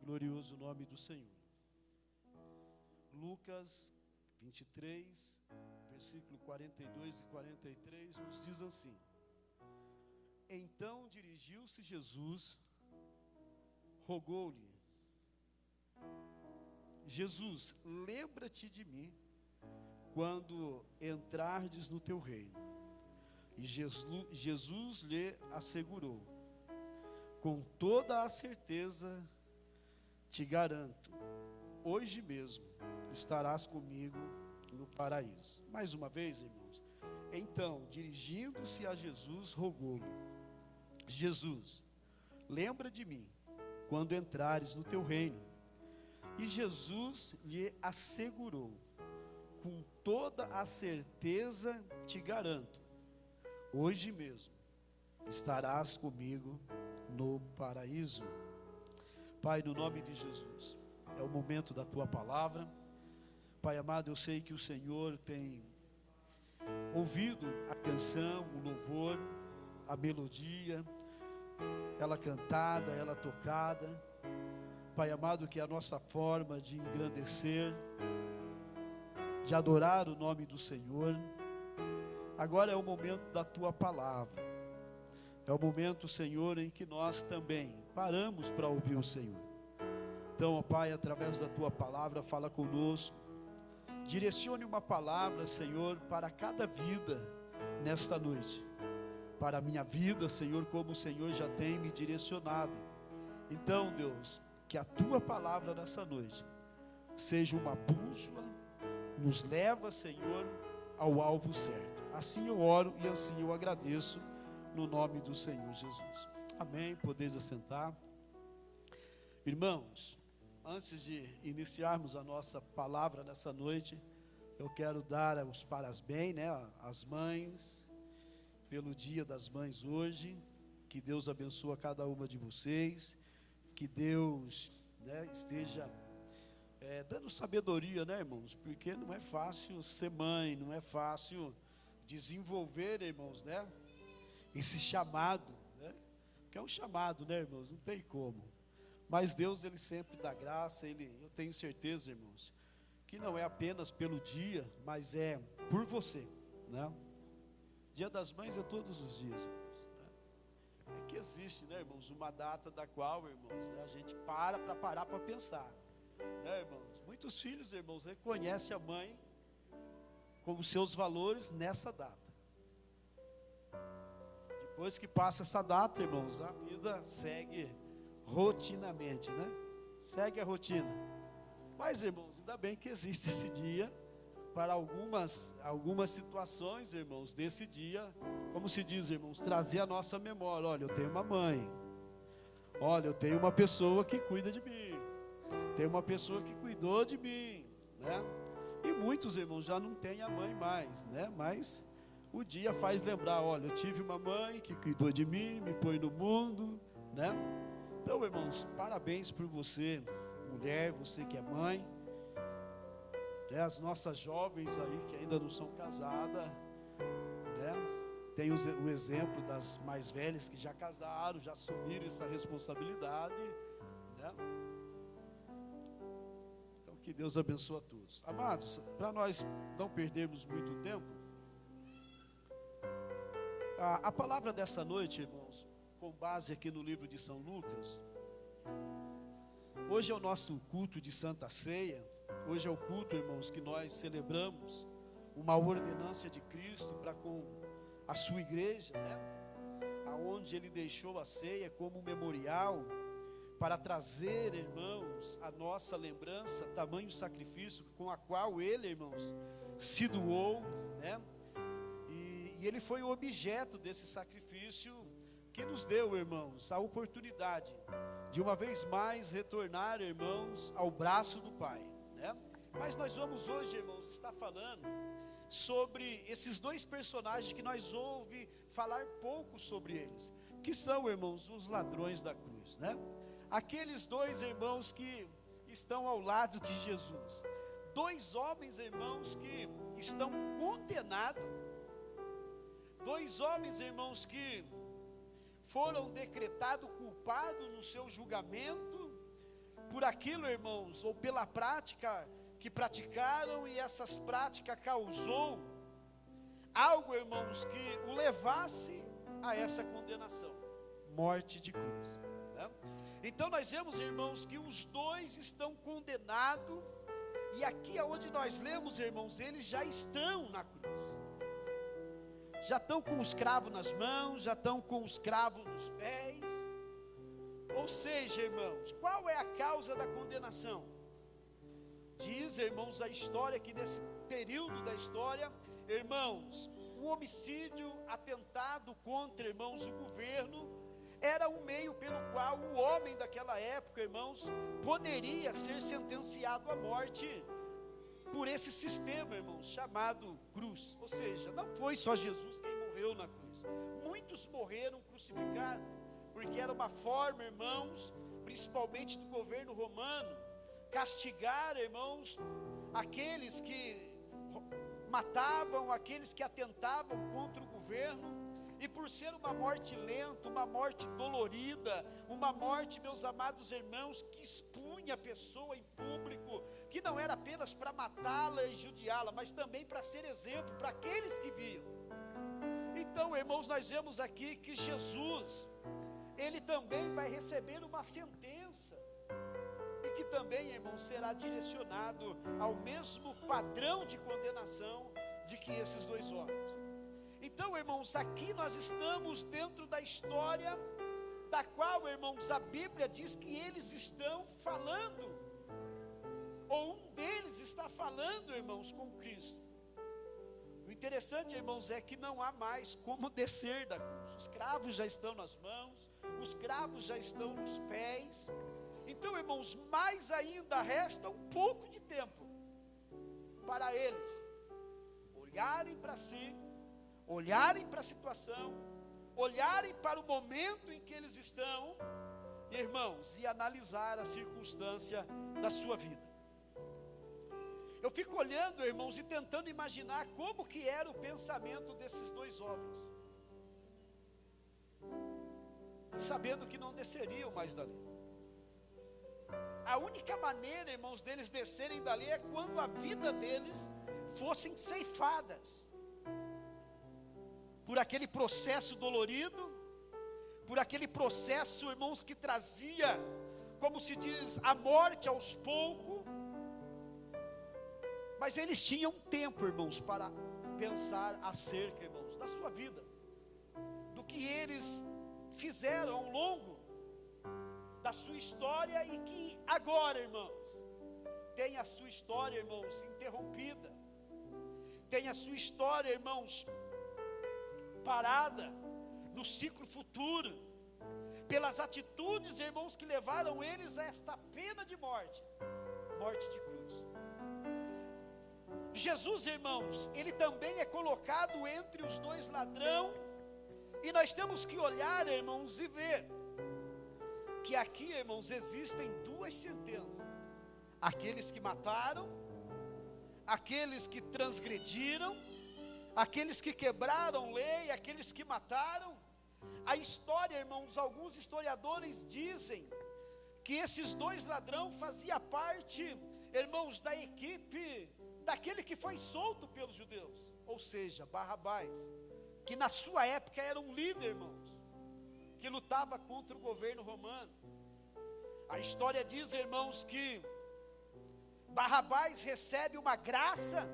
glorioso nome do Senhor. Lucas 23, versículo 42 e 43 nos diz assim: Então dirigiu-se Jesus, rogou-lhe: Jesus, lembra-te de mim quando entrardes no teu reino. E Jesus lhe assegurou: com toda a certeza te garanto, hoje mesmo estarás comigo no paraíso. Mais uma vez, irmãos. Então, dirigindo-se a Jesus, rogou-lhe: Jesus, lembra de mim quando entrares no teu reino. E Jesus lhe assegurou: com toda a certeza te garanto, hoje mesmo estarás comigo no paraíso. Pai, no nome de Jesus, é o momento da tua palavra. Pai amado, eu sei que o Senhor tem ouvido a canção, o louvor, a melodia, ela cantada, ela tocada. Pai amado, que é a nossa forma de engrandecer, de adorar o nome do Senhor. Agora é o momento da tua palavra. É o momento, Senhor, em que nós também paramos para ouvir o Senhor. Então, ó Pai, através da tua palavra, fala conosco. Direcione uma palavra, Senhor, para cada vida nesta noite. Para a minha vida, Senhor, como o Senhor já tem me direcionado. Então, Deus, que a tua palavra nessa noite seja uma bússola, nos leva, Senhor, ao alvo certo. Assim eu oro e assim eu agradeço, no nome do Senhor Jesus. Amém. Podeis assentar. Irmãos, antes de iniciarmos a nossa palavra nessa noite, eu quero dar os parabéns, às mães, pelo Dia das Mães hoje. Que Deus abençoe cada uma de vocês. Que Deus, esteja dando sabedoria, irmãos, porque não é fácil ser mãe, não é fácil desenvolver, irmãos, esse chamado, que é um chamado, irmãos, não tem como. Mas Deus, Ele sempre dá graça. Eu tenho certeza, irmãos, que não é apenas pelo dia, mas é por você, Dia das Mães é todos os dias, irmãos, É que existe, irmãos, uma data da qual, irmãos, a gente parar para pensar, irmãos. Muitos filhos, irmãos, reconhecem a mãe como seus valores nessa data. Depois que passa essa data, irmãos, a vida segue rotinamente, Segue a rotina. Mas, irmãos, ainda bem que existe esse dia para algumas situações, irmãos, desse dia, como se diz, irmãos, trazer a nossa memória. Olha, eu tenho uma mãe. Olha, eu tenho uma pessoa que cuida de mim. Tem uma pessoa que cuidou de mim, E muitos, irmãos, já não têm a mãe mais, Mas o dia faz lembrar: olha, eu tive uma mãe que cuidou de mim, me pôs no mundo, Então, irmãos, parabéns por você, mulher, você que é mãe, As nossas jovens aí que ainda não são casadas, Tem o exemplo das mais velhas que já casaram, já assumiram essa responsabilidade, Então, que Deus abençoe a todos. Amados, para nós não perdermos muito tempo, a palavra dessa noite, irmãos, com base aqui no livro de São Lucas. Hoje é o nosso culto de Santa Ceia. Hoje é o culto, irmãos, que nós celebramos uma ordenança de Cristo para com a sua igreja, aonde Ele deixou a ceia como um memorial para trazer, irmãos, a nossa lembrança, tamanho sacrifício com a qual Ele, irmãos, se doou, E Ele foi o objeto desse sacrifício que nos deu, irmãos, a oportunidade de uma vez mais retornar, irmãos, ao braço do Pai, Mas nós vamos hoje, irmãos, estar falando sobre esses dois personagens que nós ouvimos falar pouco sobre eles, que são, irmãos, os ladrões da cruz, Aqueles dois irmãos que estão ao lado de Jesus, dois homens, irmãos, que estão condenados, dois homens, irmãos, que foram decretados culpados no seu julgamento por aquilo, irmãos, ou pela prática que praticaram, e essas práticas causou algo, irmãos, que o levasse a essa condenação, morte de cruz, né? Então nós vemos, irmãos, que os dois estão condenados, e aqui aonde nós lemos, irmãos, eles já estão na cruz, já estão com os cravos nas mãos, já estão com os cravos nos pés. Ou seja, irmãos, qual é a causa da condenação? Diz, irmãos, a história que nesse período da história, irmãos, o homicídio, atentado contra, irmãos, o governo, era um meio pelo qual o homem daquela época, irmãos, poderia ser sentenciado à morte por esse sistema, irmãos, chamado cruz. Ou seja, não foi só Jesus quem morreu na cruz, muitos morreram crucificados, porque era uma forma, irmãos, principalmente do governo romano, castigar, irmãos, aqueles que matavam, aqueles que atentavam contra o governo. E por ser uma morte lenta, uma morte dolorida, uma morte, meus amados irmãos, que expunha a pessoa em público, que não era apenas para matá-la e judiá-la, mas também para ser exemplo para aqueles que viam. Então, irmãos, nós vemos aqui que Jesus, ele também vai receber uma sentença, e que também, irmãos, será direcionado ao mesmo padrão de condenação de que esses dois homens. Então, irmãos, aqui nós estamos dentro da história da qual, irmãos, a Bíblia diz que eles estão falando, ou um deles está falando, irmãos, com Cristo. O interessante, irmãos, é que não há mais como descer da cruz. Os cravos já estão nas mãos, os cravos já estão nos pés. Então, irmãos, mais ainda resta um pouco de tempo para eles olharem para si, olharem para a situação, olharem para o momento em que eles estão, irmãos, e analisar a circunstância da sua vida. Eu fico olhando, irmãos, e tentando imaginar como que era o pensamento desses dois homens, sabendo que não desceriam mais dali. A única maneira, irmãos, deles descerem dali é quando a vida deles fossem ceifadas por aquele processo dolorido, por aquele processo, irmãos, que trazia, como se diz, a morte aos poucos. Mas eles tinham tempo, irmãos, para pensar acerca, irmãos, da sua vida, do que eles fizeram ao longo da sua história, e que agora, irmãos, tem a sua história, irmãos, interrompida, tem a sua história, irmãos, parada no ciclo futuro, pelas atitudes, irmãos, que levaram eles a esta pena de morte, morte de cruz. Jesus, irmãos, ele também é colocado entre os dois ladrões, e nós temos que olhar, irmãos, e ver que aqui, irmãos, existem duas sentenças: aqueles que mataram, aqueles que transgrediram, aqueles que quebraram lei, aqueles que mataram. A história, irmãos, alguns historiadores dizem que esses dois ladrões faziam parte, irmãos, da equipe daquele que foi solto pelos judeus, ou seja, Barrabás, que na sua época era um líder, irmãos, que lutava contra o governo romano. A história diz, irmãos, que Barrabás recebe uma graça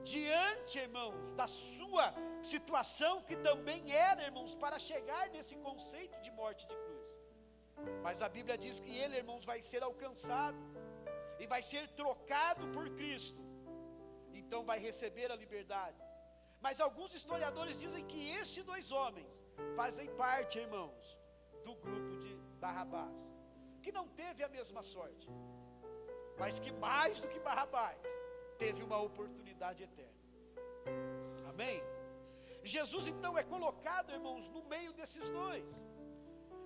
diante, irmãos, da sua situação, que também era, irmãos, para chegar nesse conceito de morte de cruz. Mas a Bíblia diz que ele, irmãos, vai ser alcançado e vai ser trocado por Cristo, então vai receber a liberdade. Mas alguns historiadores dizem que estes dois homens fazem parte, irmãos, do grupo de Barrabás, que não teve a mesma sorte, mas que mais do que Barrabás, teve uma oportunidade eterna. Amém? Jesus então é colocado, irmãos, no meio desses dois.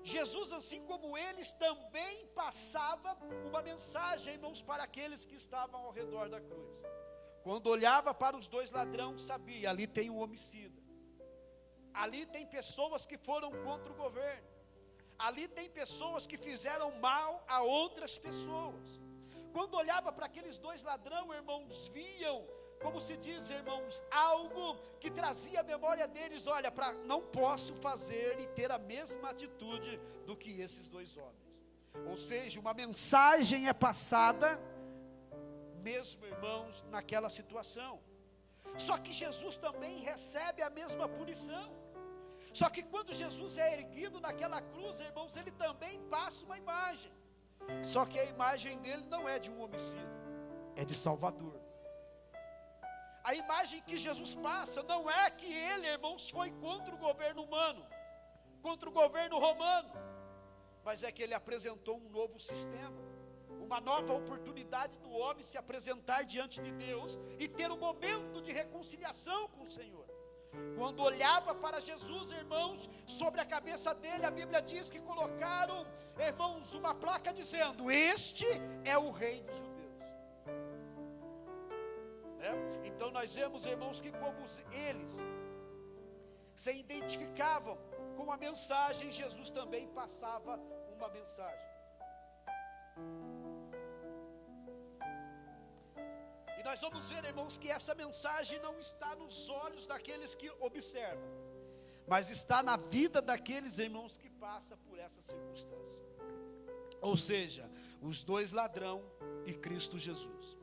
Jesus, assim como eles, também passava uma mensagem, irmãos, para aqueles que estavam ao redor da cruz. Quando olhava para os dois ladrões, sabia, ali tem um homicida, ali tem pessoas que foram contra o governo, Ali tem pessoas que fizeram mal a outras pessoas. Quando olhava para aqueles dois ladrões, irmãos, viam, como se diz, irmãos, algo que trazia a memória deles, olha, não posso fazer e ter a mesma atitude do que esses dois homens. Ou seja, uma mensagem é passada, mesmo, irmãos, naquela situação. Só que Jesus também recebe a mesma punição. Só que quando Jesus é erguido naquela cruz, irmãos, ele também passa uma imagem. Só que a imagem dele não é de um homicida, é de Salvador. A imagem que Jesus passa não é que ele, irmãos, foi contra o governo humano, contra o governo romano, mas é que ele apresentou um novo sistema, uma nova oportunidade do homem se apresentar diante de Deus e ter um momento de reconciliação com o Senhor. Quando olhava para Jesus, irmãos, sobre a cabeça dele, a Bíblia diz que colocaram, irmãos, uma placa dizendo: este é o rei dos judeus. Então nós vemos, irmãos, que como eles se identificavam com a mensagem, Jesus também passava uma mensagem. E nós vamos ver, irmãos, que essa mensagem não está nos olhos daqueles que observam, mas está na vida daqueles, irmãos, que passam por essa circunstância. Ou seja, os dois ladrões e Cristo Jesus.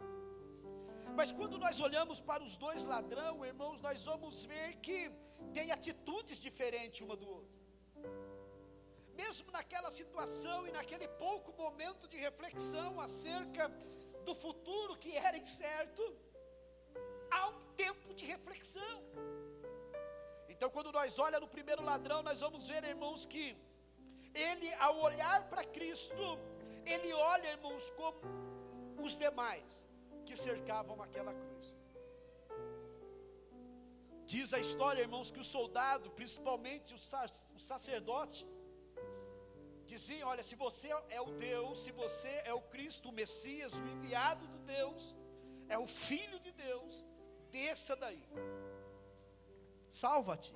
Mas quando nós olhamos para os dois ladrões, irmãos, nós vamos ver que tem atitudes diferentes uma do outro. Mesmo naquela situação e naquele pouco momento de reflexão acerca do futuro que era incerto, há um tempo de reflexão. Então quando nós olhamos no primeiro ladrão, nós vamos ver, irmãos, que ele, ao olhar para Cristo, ele olha, irmãos, como os demais que cercavam aquela cruz. Diz a história, irmãos, que o soldado, principalmente o sacerdote, diziam: olha, se você é o Deus, se você é o Cristo, o Messias, o enviado de Deus, é o Filho de Deus, desça daí, salva-te.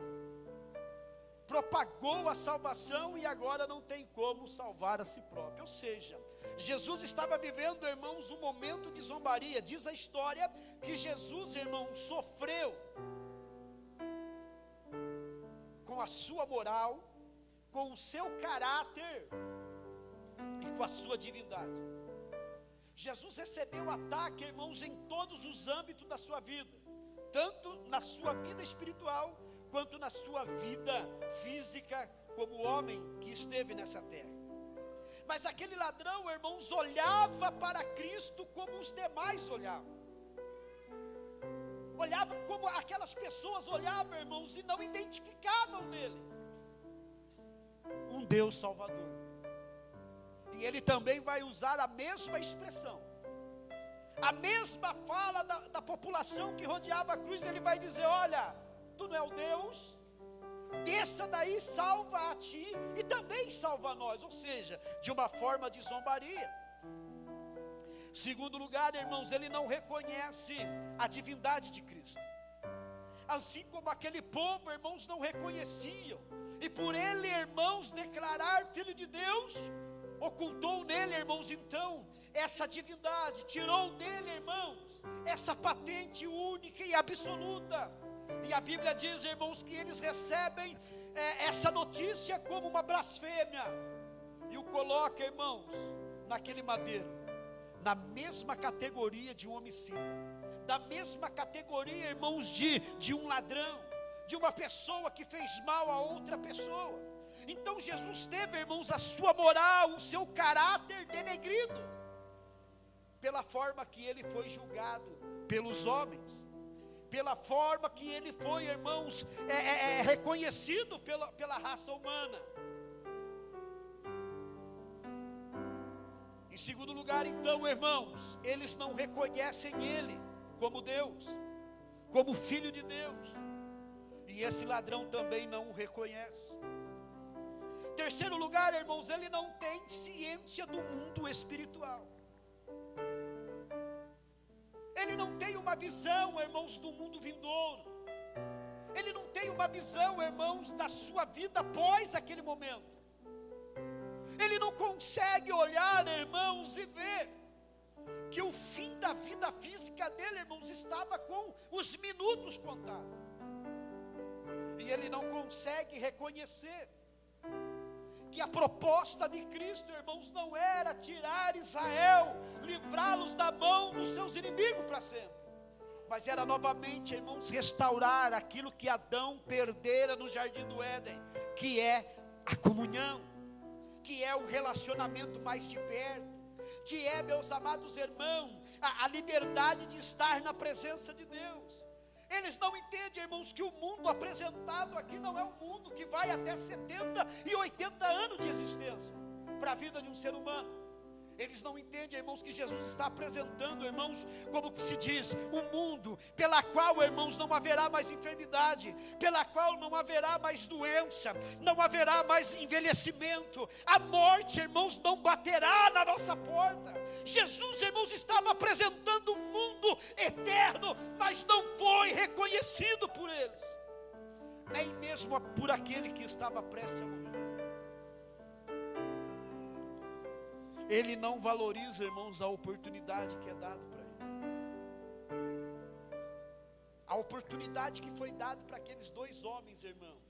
Propagou a salvação e agora não tem como salvar a si próprio. Ou seja, Jesus estava vivendo, irmãos, um momento de zombaria. Diz a história que Jesus, irmãos, sofreu com a sua moral, com o seu caráter e com a sua divindade. Jesus recebeu ataque, irmãos, em todos os âmbitos da sua vida, tanto na sua vida espiritual, quanto na sua vida física, como homem que esteve nessa terra. Mas aquele ladrão, irmãos, olhava para Cristo como os demais olhavam. Olhava como aquelas pessoas olhavam, irmãos, e não identificavam nele um Deus Salvador. E ele também vai usar a mesma expressão, a mesma fala da população que rodeava a cruz. Ele vai dizer: olha, tu não é o Deus, desça daí, salva a ti e também salva a nós. Ou seja, de uma forma de zombaria. Segundo lugar, irmãos, ele não reconhece a divindade de Cristo, assim como aquele povo, irmãos, não reconheciam. E por ele, irmãos, declarar filho de Deus, ocultou nele, irmãos, então, essa divindade, tirou dele, irmãos, essa patente única e absoluta. E a Bíblia diz, irmãos, que eles recebem essa notícia como uma blasfêmia, e o coloca, irmãos, naquele madeiro, na mesma categoria de um homicida, da mesma categoria, irmãos, de um ladrão, de uma pessoa que fez mal a outra pessoa. Então Jesus teve, irmãos, a sua moral, o seu caráter denegrido, pela forma que ele foi julgado pelos homens, pela forma que ele foi, irmãos, reconhecido pela raça humana. Em segundo lugar, então, irmãos, eles não reconhecem ele como Deus, como Filho de Deus, e esse ladrão também não o reconhece. Terceiro lugar, irmãos, ele não tem ciência do mundo espiritual. Ele não tem uma visão, irmãos, do mundo vindouro. Ele não tem uma visão, irmãos, da sua vida após aquele momento. ele não consegue olhar, irmãos, e ver que o fim da vida física dele, irmãos, estava com os minutos contados. E ele não consegue reconhecer que a proposta de Cristo, irmãos, não era tirar Israel, livrá-los da mão dos seus inimigos para sempre, mas era novamente, irmãos, restaurar aquilo que Adão perdera no jardim do Éden, que é a comunhão, que é o relacionamento mais de perto, que é, meus amados irmãos, a liberdade de estar na presença de Deus. Eles não entendem, irmãos, que o mundo apresentado aqui não é um mundo que vai até 70 e 80 anos de existência para a vida de um ser humano. Eles não entendem, irmãos, que Jesus está apresentando, irmãos, como que se diz, um mundo pela qual, irmãos, não haverá mais enfermidade, pela qual não haverá mais doença, não haverá mais envelhecimento, a morte, irmãos, não baterá na nossa porta. Jesus, irmãos, estava apresentando um mundo eterno, mas não foi reconhecido por eles, nem mesmo por aquele que estava prestes a morrer. Ele não valoriza, irmãos, a oportunidade que é dada para ele. A oportunidade que foi dada para aqueles dois homens, irmãos.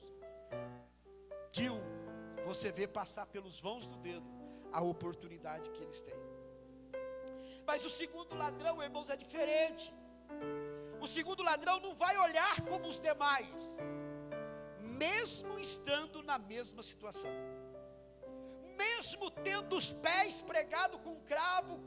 Você vê passar pelos vãos do dedo a oportunidade que eles têm. Mas o segundo ladrão, irmãos, é diferente. O segundo ladrão não vai olhar como os demais, mesmo estando na mesma situação. Mesmo tendo os pés pregados com cravo,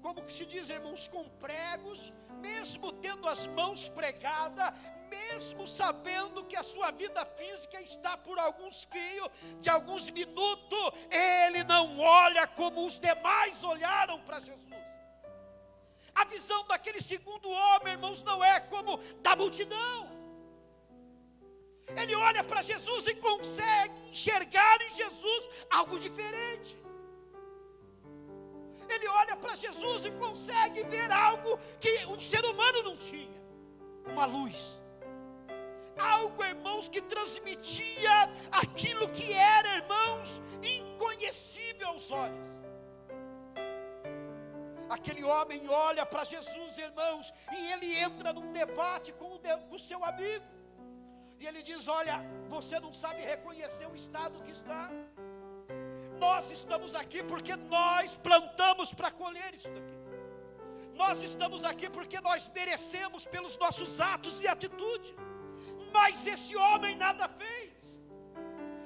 como que se diz, irmãos, com pregos, mesmo tendo as mãos pregadas, mesmo sabendo que a sua vida física está por alguns fios, de alguns minutos, ele não olha como os demais olharam para Jesus. A visão daquele segundo homem, irmãos, não é como da multidão. Ele olha para Jesus e consegue enxergar em Jesus algo diferente. Ele olha para Jesus e consegue ver algo que o ser humano não tinha. Uma luz. Algo, irmãos, que transmitia aquilo que era, irmãos, inconhecível aos olhos. Aquele homem olha para Jesus, irmãos, e ele entra num debate com o seu amigo. E ele diz: olha, você não sabe reconhecer o estado que está. Nós estamos aqui porque nós plantamos para colher isso daqui. Nós estamos aqui porque nós merecemos pelos nossos atos e atitude. Mas esse homem nada fez.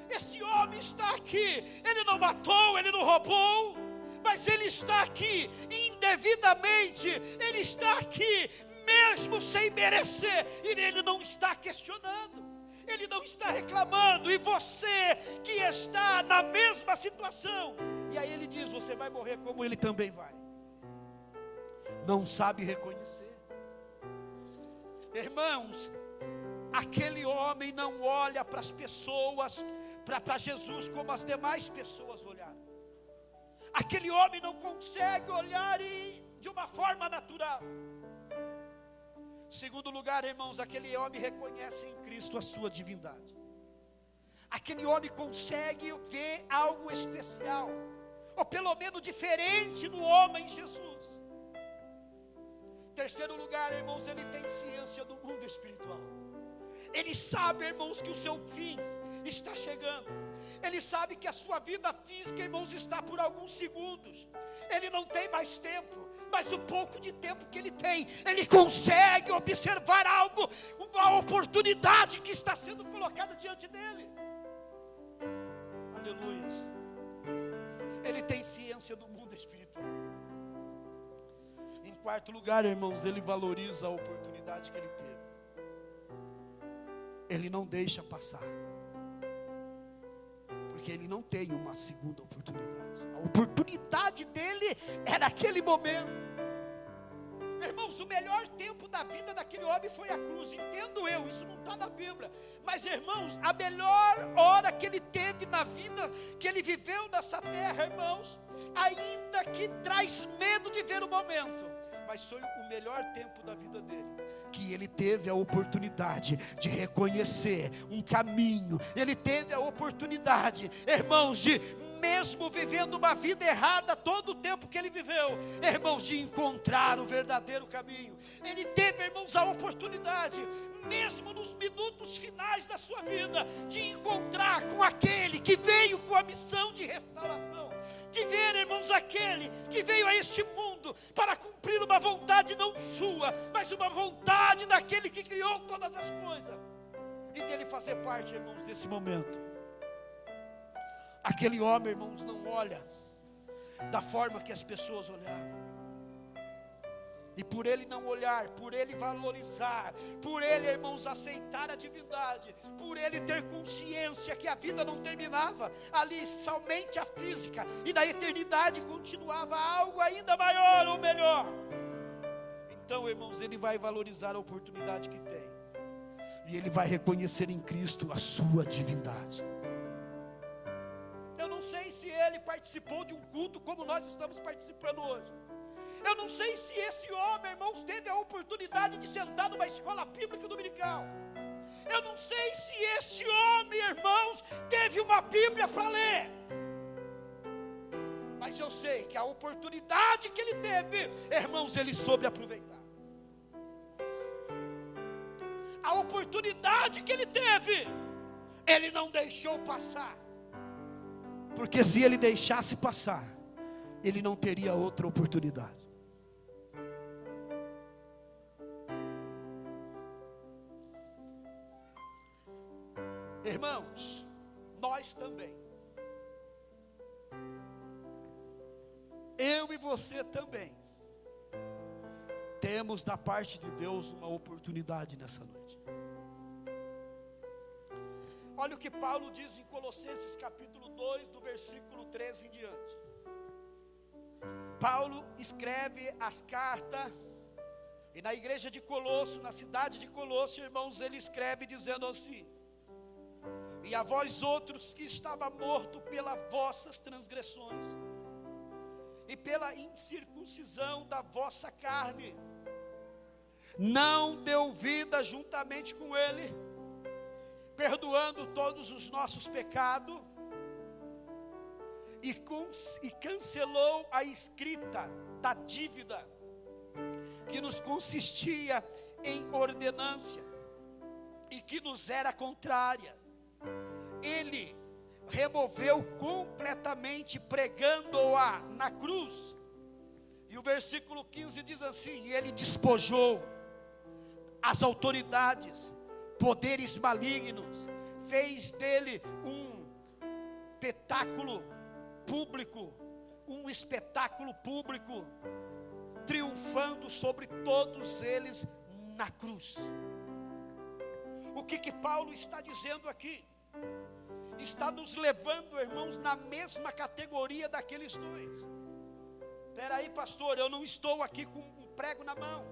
Esse homem está aqui, ele não matou, ele não roubou, mas ele está aqui indevidamente, ele está aqui mesmo sem merecer, e ele não está questionando, ele não está reclamando. E você que está na mesma situação, e aí ele diz: você vai morrer como ele também vai. Não sabe reconhecer. Irmãos, aquele homem não olha para as pessoas, para Jesus como as demais pessoas olharam. Aquele homem não consegue olhar de uma forma natural. Segundo lugar, irmãos, aquele homem reconhece em Cristo a sua divindade. Aquele homem consegue ver algo especial, ou pelo menos diferente no homem Jesus. Terceiro lugar, irmãos, ele tem ciência do mundo espiritual. Ele sabe, irmãos, que o seu fim está chegando. Ele sabe que a sua vida física, irmãos, está por alguns segundos. Ele não tem mais tempo, mas o pouco de tempo que ele tem, ele consegue observar algo, uma oportunidade que está sendo colocada diante dele. Aleluia. Ele tem ciência do mundo espiritual. Em quarto lugar, irmãos, ele valoriza a oportunidade que ele teve. Ele não deixa passar, porque ele não tem uma segunda oportunidade. A oportunidade dele era aquele momento. Irmãos, o melhor tempo da vida daquele homem foi a cruz. Entendo eu, isso não está na Bíblia, mas irmãos, a melhor hora que ele teve na vida, que ele viveu nessa terra, irmãos, ainda que traz medo de ver o momento, mas foi o melhor tempo da vida dele, que ele teve a oportunidade de reconhecer um caminho, ele teve a oportunidade, irmãos, de mesmo vivendo uma vida errada todo o tempo que ele viveu, irmãos, de encontrar o verdadeiro caminho. Ele teve, irmãos, a oportunidade, mesmo nos minutos finais da sua vida, de encontrar com aquele que veio com a missão de restauração, de ver, irmãos, aquele que veio a este mundo para cumprir uma vontade não sua, mas uma vontade daquele que criou todas as coisas, e dele fazer parte, irmãos, desse momento. Aquele homem, irmãos, não olha da forma que as pessoas olhavam, e por ele não olhar, por ele valorizar, por ele, irmãos, aceitar a divindade, por ele ter consciência que a vida não terminava ali, somente a física, e na eternidade continuava algo ainda maior ou melhor. Então, irmãos, ele vai valorizar a oportunidade que tem, e ele vai reconhecer em Cristo a sua divindade. Eu não sei se ele participou de um culto como nós estamos participando hoje. Eu não sei se esse homem, irmãos, teve a oportunidade de sentar numa escola bíblica dominical. Eu não sei se esse homem, irmãos, teve uma Bíblia para ler. Mas eu sei que a oportunidade que ele teve, irmãos, ele soube aproveitar. A oportunidade que ele teve, ele não deixou passar. Porque se ele deixasse passar, ele não teria outra oportunidade. Irmãos, nós também, eu e você também, temos da parte de Deus uma oportunidade nessa noite. Olha o que Paulo diz em Colossenses capítulo 2, do versículo 13 em diante. Paulo escreve as cartas, e na igreja de Colosso, na cidade de Colosso, irmãos, ele escreve dizendo assim: e a vós outros que estava morto pelas vossas transgressões, e pela incircuncisão da vossa carne, não deu vida juntamente com ele, perdoando todos os nossos pecados, e cancelou a escrita da dívida que nos consistia em ordenância e que nos era contrária. Ele removeu completamente, pregando-a na cruz. E o versículo 15 diz assim: ele despojou as autoridades, poderes malignos, fez dele um espetáculo público, triunfando sobre todos eles na cruz. O que Paulo está dizendo aqui? Está nos levando, irmãos, na mesma categoria daqueles dois. Espera aí, pastor, eu não estou aqui com um prego na mão,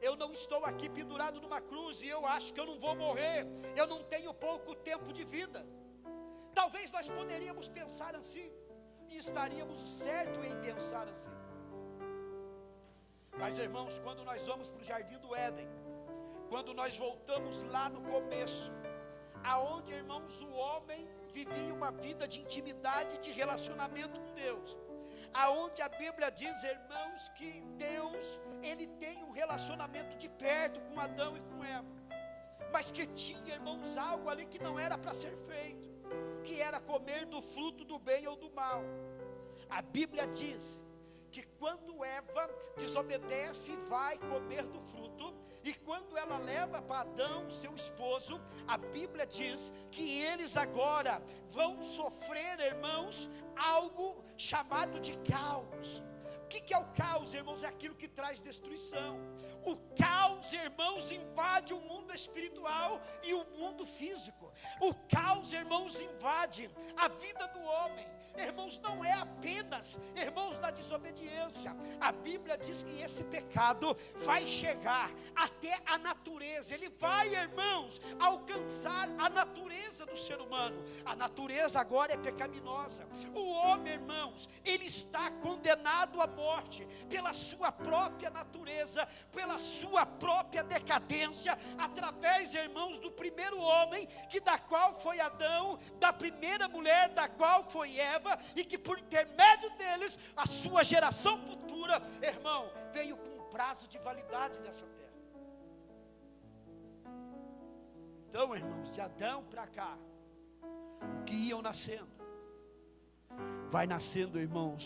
eu não estou aqui pendurado numa cruz, e eu acho que eu não vou morrer, eu não tenho pouco tempo de vida. Talvez nós poderíamos pensar assim, e estaríamos certos em pensar assim. Mas, irmãos, quando nós vamos para o Jardim do Éden, quando nós voltamos lá no começo, aonde, irmãos, o homem vivia uma vida de intimidade, de relacionamento com Deus, aonde a Bíblia diz, irmãos, que Deus, ele tem um relacionamento de perto com Adão e com Eva, mas que tinha, irmãos, algo ali que não era para ser feito, que era comer do fruto do bem ou do mal. A Bíblia diz que quando Eva desobedece e vai comer do fruto, e quando ela leva para Adão, seu esposo, a Bíblia diz que eles agora vão sofrer, irmãos, algo chamado de caos. O que é o caos, irmãos? É aquilo que traz destruição. O caos, irmãos, invade o mundo espiritual e o mundo físico. O caos, irmãos, invade a vida do homem. Irmãos, não é apenas, irmãos, na desobediência. A Bíblia diz que esse pecado vai chegar até a natureza. Ele vai, irmãos, alcançar a natureza do ser humano. A natureza agora é pecaminosa. O homem, irmãos, ele está condenado à morte. morte, pela sua própria natureza, pela sua própria decadência, através, irmãos, do primeiro homem, da qual foi Adão, da primeira mulher, da qual foi Eva, e que por intermédio deles, a sua geração futura, irmão, veio com um prazo de validade nessa terra. Então, irmãos, de Adão para cá, o que iam nascendo, vai nascendo, irmãos,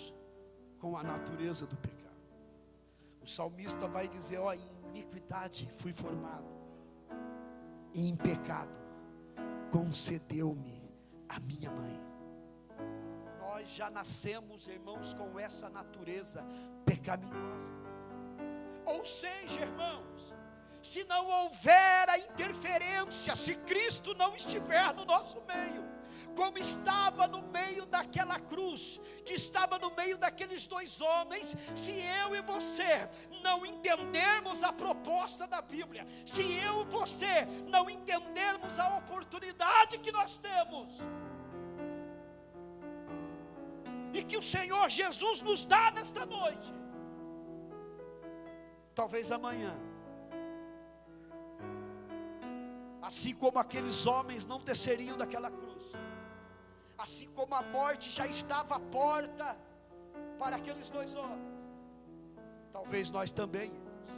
com a natureza do pecado. O salmista vai dizer: ó, em iniquidade fui formado, e em pecado concedeu-me a minha mãe. Nós já nascemos, irmãos, com essa natureza pecaminosa. Ou seja, irmãos, se não houver a interferência, se Cristo não estiver no nosso meio, como estava no meio daquela cruz, que estava no meio daqueles dois homens, se eu e você não entendermos a proposta da Bíblia, se eu e você não entendermos a oportunidade que nós temos, e que o Senhor Jesus nos dá nesta noite, talvez amanhã, assim como aqueles homens não desceriam daquela cruz, assim como a morte já estava à porta para aqueles dois homens, talvez nós também, irmãos.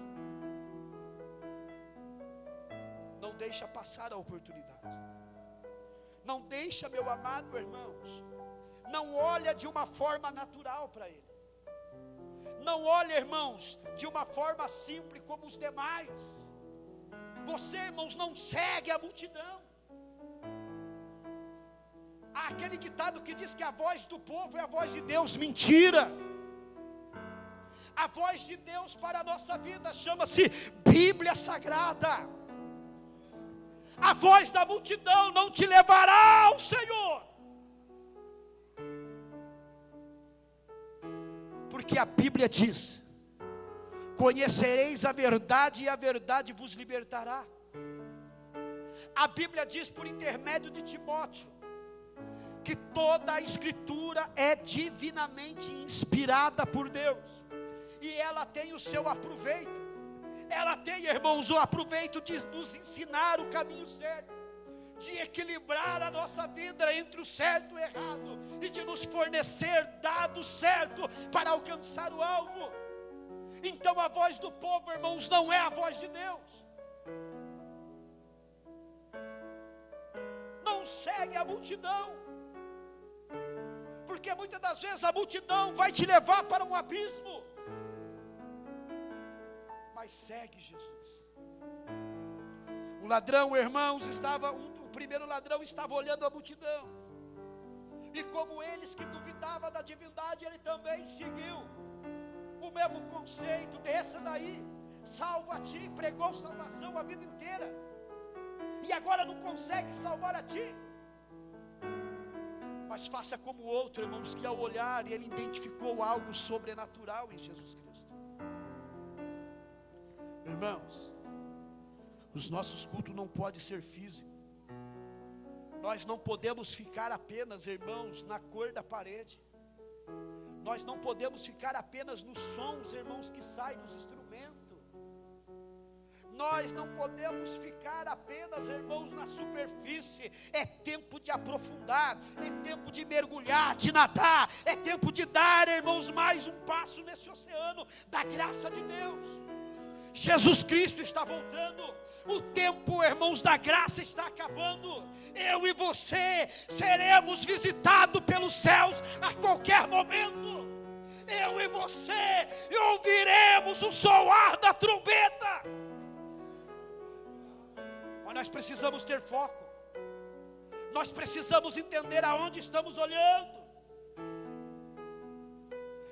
Não deixa passar a oportunidade. Não deixa, meu amado irmãos. Não olha de uma forma natural para ele. Não olha, irmãos, de uma forma simples como os demais. Você, irmãos, não segue a multidão. Há aquele ditado que diz que a voz do povo é a voz de Deus. Mentira. A voz de Deus para a nossa vida chama-se Bíblia Sagrada. A voz da multidão não te levará ao Senhor, porque a Bíblia diz: conhecereis a verdade e a verdade vos libertará. A Bíblia diz por intermédio de Timóteo que toda a Escritura é divinamente inspirada por Deus, e ela tem o seu aproveito. Ela tem, irmãos, o aproveito de nos ensinar o caminho certo, de equilibrar a nossa vida entre o certo e o errado, e de nos fornecer dados certos para alcançar o alvo. Então a voz do povo, irmãos, não é a voz de Deus. Não segue a multidão, porque muitas das vezes a multidão vai te levar para um abismo. Mas segue Jesus. O ladrão, irmãos, o primeiro ladrão estava olhando a multidão, e como eles que duvidavam da divindade, ele também seguiu o mesmo conceito: desça daí, salva-te. Pregou salvação a vida inteira, e agora não consegue salvar a ti. Mas faça como o outro, irmãos, que ao olhar ele identificou algo sobrenatural em Jesus Cristo. Irmãos, os nossos cultos não podem ser físicos. Nós não podemos ficar apenas, irmãos, na cor da parede. Nós não podemos ficar apenas nos sons, irmãos, que saem dos instrumentos. Nós não podemos ficar apenas, irmãos, na superfície. É tempo de aprofundar, é tempo de mergulhar, de nadar. É tempo de dar, irmãos, mais um passo nesse oceano da graça de Deus. Jesus Cristo está voltando. O tempo, irmãos, da graça está acabando. Eu e você seremos visitados pelos céus a qualquer momento. Eu e você ouviremos o soar da trombeta. Mas nós precisamos ter foco. Nós precisamos entender aonde estamos olhando.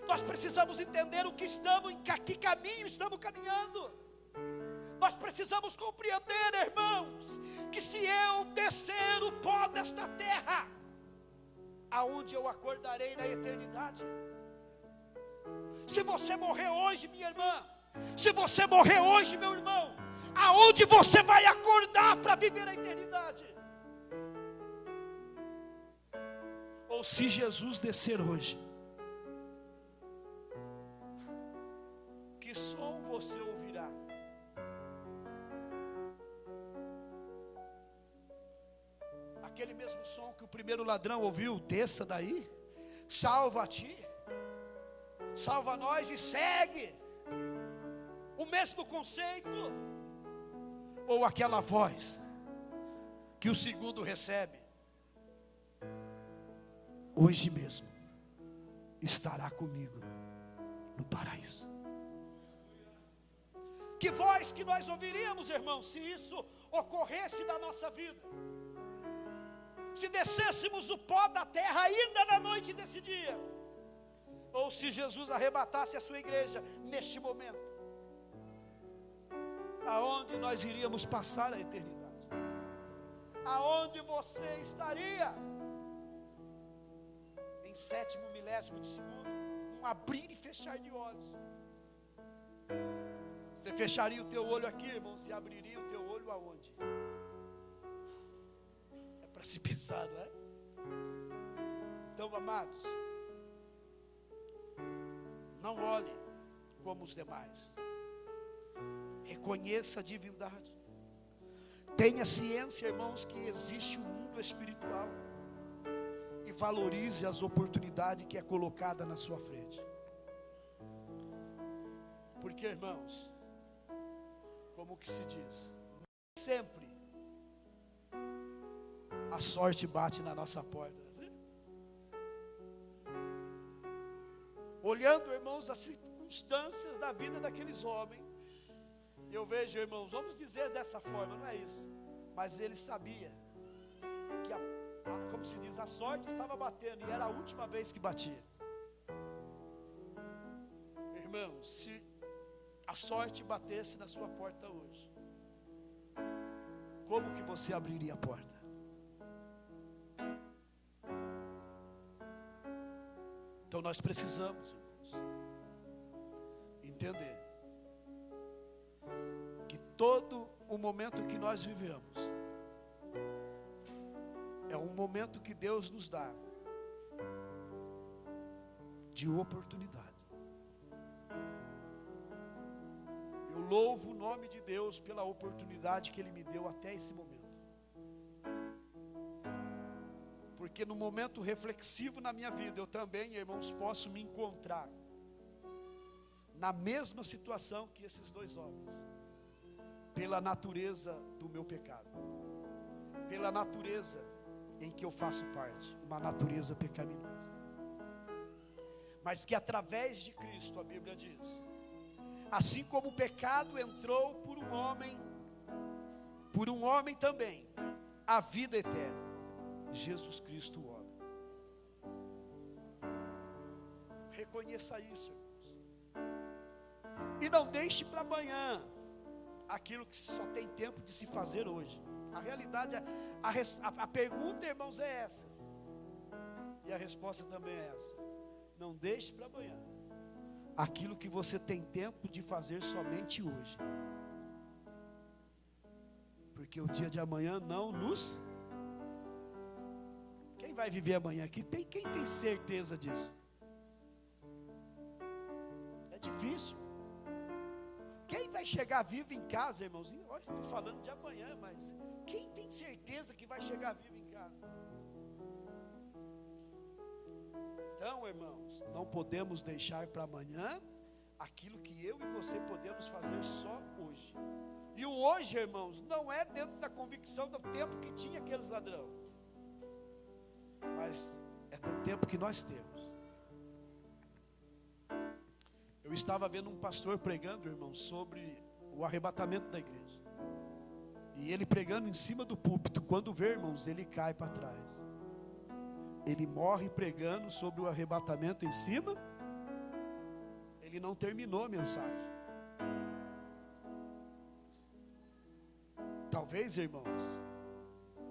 Nós precisamos entender em que caminho estamos caminhando. Nós precisamos compreender, irmãos, que se eu descer o pó desta terra, aonde eu acordarei na eternidade? Se você morrer hoje, minha irmã, se você morrer hoje, meu irmão, aonde você vai acordar para viver a eternidade? Ou se Jesus descer hoje, primeiro ladrão ouviu: desça daí, salva a ti, salva nós e segue. O mesmo conceito. Ou aquela voz que o segundo recebe: hoje mesmo estará comigo no paraíso. Que voz que nós ouviríamos, irmãos, se isso ocorresse na nossa vida? Se descêssemos o pó da terra ainda na noite desse dia, ou se Jesus arrebatasse a sua igreja neste momento, aonde nós iríamos passar a eternidade? Aonde você estaria? Em 7º milésimo de segundo, um abrir e fechar de olhos. Você fecharia o teu olho aqui, irmãos, e abriria o teu olho aonde? É para se pensar, não é? Então, amados, não olhe como os demais. Reconheça a divindade. Tenha ciência, irmãos, que existe um mundo espiritual. E valorize as oportunidades que é colocada na sua frente. Porque, irmãos, como que se diz? Sempre a sorte bate na nossa porta. Olhando, irmãos, as circunstâncias da vida daqueles homens, eu vejo, irmãos, vamos dizer dessa forma, não é isso, mas ele sabia que como se diz, a sorte estava batendo, e era a última vez que batia. Irmãos, se a sorte batesse na sua porta hoje, como que você abriria a porta? Então nós precisamos, irmãos, entender que todo o momento que nós vivemos é um momento que Deus nos dá de oportunidade. Eu louvo o nome de Deus pela oportunidade que Ele me deu até esse momento. Porque no momento reflexivo na minha vida, eu também, irmãos, posso me encontrar na mesma situação que esses dois homens, pela natureza do meu pecado, pela natureza em que eu faço parte, uma natureza pecaminosa, mas que através de Cristo, a Bíblia diz, assim como o pecado entrou por um homem também, a vida eterna, Jesus Cristo o homem. Reconheça isso, irmãos, e não deixe para amanhã aquilo que só tem tempo de se fazer hoje. A realidade, a pergunta, irmãos, é essa, e a resposta também é essa: não deixe para amanhã aquilo que você tem tempo de fazer somente hoje, porque o dia de amanhã não nos... Quem vai viver amanhã aqui? Quem tem certeza disso? É difícil. Quem vai chegar vivo em casa, irmãozinho? Olha, estou falando de amanhã, mas quem tem certeza que vai chegar vivo em casa? Então, irmãos, não podemos deixar para amanhã aquilo que eu e você podemos fazer só hoje. E o hoje, irmãos, não é dentro da convicção do tempo que tinha aqueles ladrões, mas é do tempo que nós temos. Eu estava vendo um pastor pregando, irmãos, sobre o arrebatamento da igreja, e ele pregando em cima do púlpito. Quando vê, irmãos, ele cai para trás. Ele morre pregando sobre o arrebatamento em cima. Ele não terminou a mensagem. Talvez, irmãos,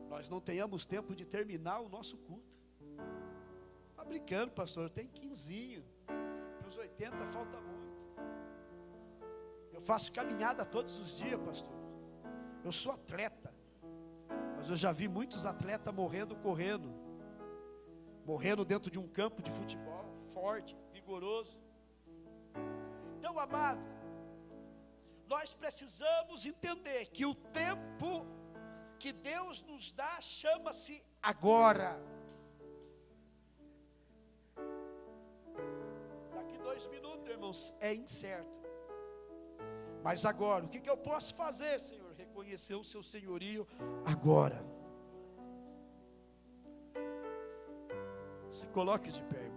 nós não tenhamos tempo de terminar o nosso culto. Você está brincando, pastor? Tem 15, para os 80 falta muito. Eu faço caminhada todos os dias, pastor. Eu sou atleta, mas eu já vi muitos atletas morrendo dentro de um campo de futebol, forte, vigoroso. Então, amado, nós precisamos entender que o tempo que Deus nos dá chama-se agora. 2 minutos, irmãos, é incerto. Mas agora, o que eu posso fazer, Senhor? Reconhecer o seu senhorio agora. Se coloque de pé, irmão.